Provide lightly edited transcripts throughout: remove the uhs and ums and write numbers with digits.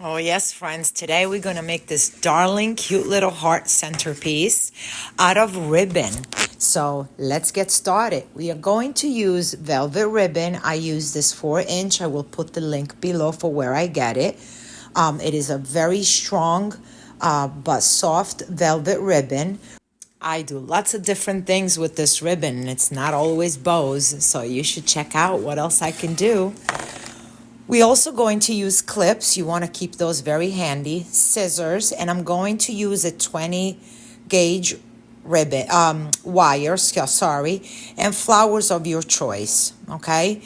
Oh, yes, friends. Today we're going to make this darling, cute little heart centerpiece out of ribbon. So let's get started. We are going to use velvet ribbon. I use this 4-inch. I will put the link below for where I get it. It is a very strong but soft velvet ribbon. I do lots of different things with this ribbon. It's not always bows, so you should check out what else I can do. We're also going to use clips. You want to keep those very handy. Scissors, and I'm going to use a 20 gauge ribbon, wire, sorry, and flowers of your choice, okay?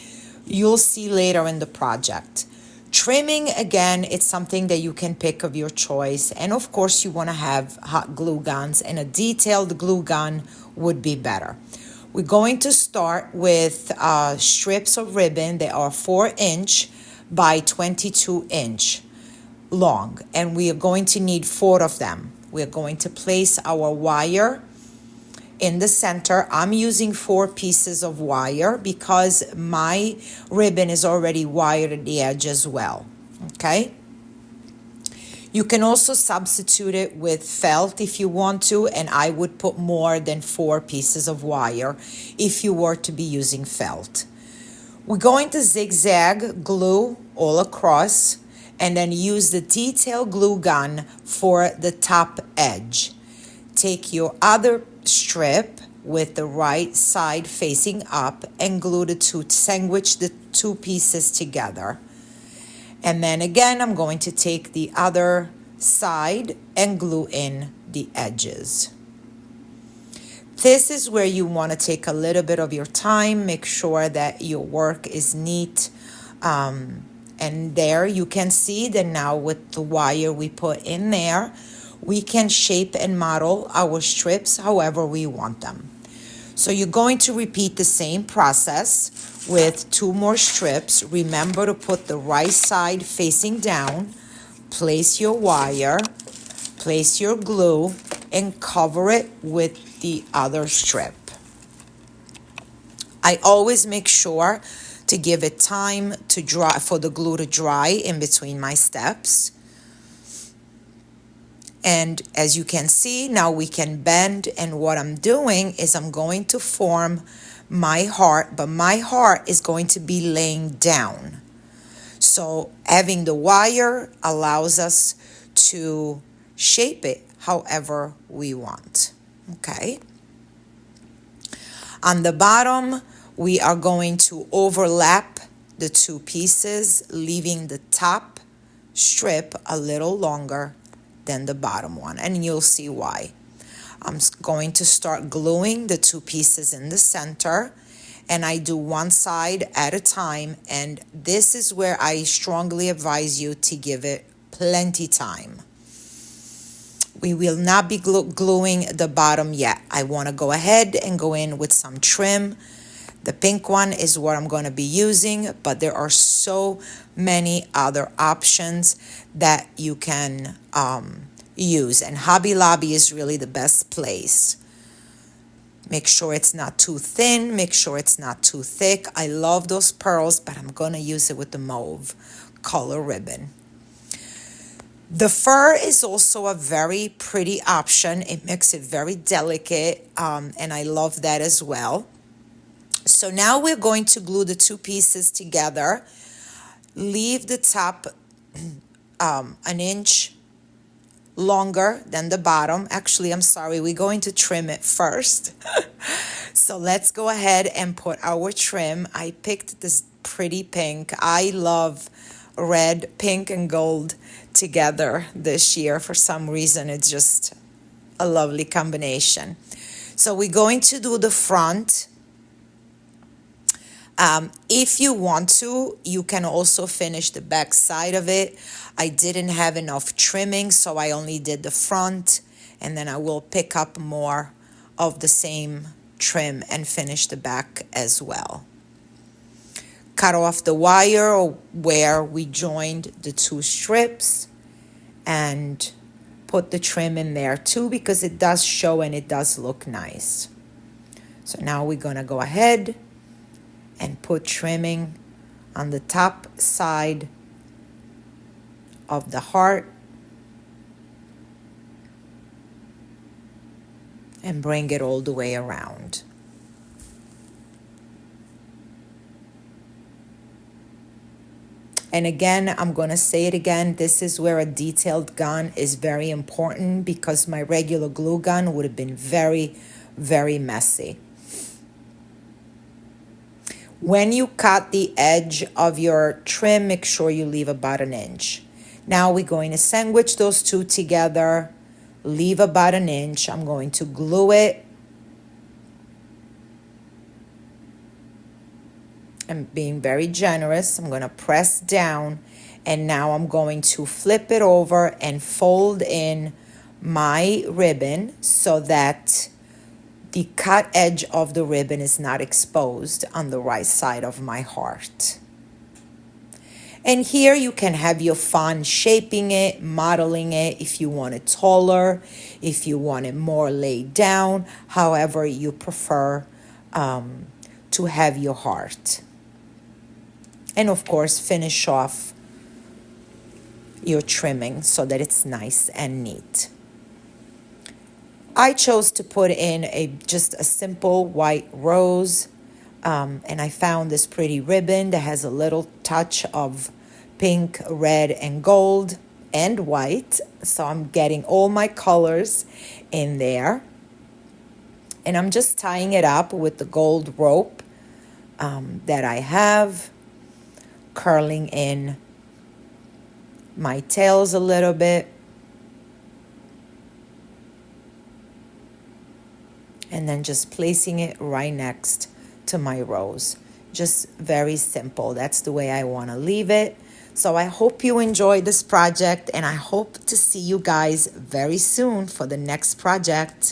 You'll see later in the project. Trimming, again, it's something that you can pick of your choice. And of course, you want to have hot glue guns, and a detailed glue gun would be better. We're going to start with strips of ribbon that are 4-inch by 22-inch long, and we are going to need 4 of them. We're going to place our wire in the center. I'm using 4 pieces of wire because my ribbon is already wired at the edge as well, okay? You can also substitute it with felt if you want to, and I would put more than 4 pieces of wire if you were to be using felt. We're going to zigzag glue all across and then use the detail glue gun for the top edge. Take your other strip with the right side facing up and glue sandwich the 2 pieces together. And then again, I'm going to take the other side and glue in the edges. This is where you want to take a little bit of your time, make sure that your work is neat. And there you can see that now with the wire we put in there, we can shape and model our strips however we want them. So you're going to repeat the same process with 2 more strips. Remember to put the right side facing down, place your wire, place your glue, and cover it with the other strip. I always make sure to give it time to dry, for the glue to dry in between my steps. And as you can see, now we can bend, and what I'm doing is I'm going to form my heart, but my heart is going to be laying down. So having the wire allows us to shape it however we want, okay? On the bottom, we are going to overlap the 2 pieces, leaving the top strip a little longer than the bottom one, and you'll see why. I'm going to start gluing the 2 pieces in the center, and I do one side at a time, and this is where I strongly advise you to give it plenty time. We will not be gluing the bottom yet. I want to go ahead and go in with some trim. The pink one is what I'm going to be using, but there are so many other options that you can use, and Hobby Lobby is really the best place. Make sure it's not too thin, make sure it's not too thick. I love those pearls, but I'm going to use it with the mauve color ribbon. The fur is also a very pretty option. It makes it very delicate, and I love that as well. So now we're going to glue the 2 pieces together. Leave the top an inch longer than the bottom. Actually, I'm sorry, we're going to trim it first. So let's go ahead and put our trim. I picked this pretty pink. I love red, pink, and gold together this year. For some reason, it's just a lovely combination. So we're going to do the front. If you want to, you can also finish the back side of it. I didn't have enough trimming, so I only did the front, and then I will pick up more of the same trim and finish the back as well. Cut off the wire where we joined the 2 strips and put the trim in there too, because it does show and it does look nice. So now we're going to go ahead and put trimming on the top side of the heart and bring it all the way around. And again, I'm going to say it again, this is where a detailed gun is very important because my regular glue gun would have been very, very messy. When you cut the edge of your trim, make sure you leave about an inch. Now we're going to sandwich those two together, leave about an inch. I'm going to glue it. I'm being very generous. I'm going to press down, and now I'm going to flip it over and fold in my ribbon so that the cut edge of the ribbon is not exposed on the right side of my heart. And here you can have your fun shaping it, modeling it, if you want it taller, if you want it more laid down, however you prefer to have your heart. And of course, finish off your trimming so that it's nice and neat. I chose to put in just a simple white rose, and I found this pretty ribbon that has a little touch of pink, red, and gold, and white. So I'm getting all my colors in there. And I'm just tying it up with the gold rope that I have, curling in my tails a little bit. And then just placing it right next to my rose. Just very simple. That's the way I want to leave it. So I hope you enjoyed this project, and I hope to see you guys very soon for the next project.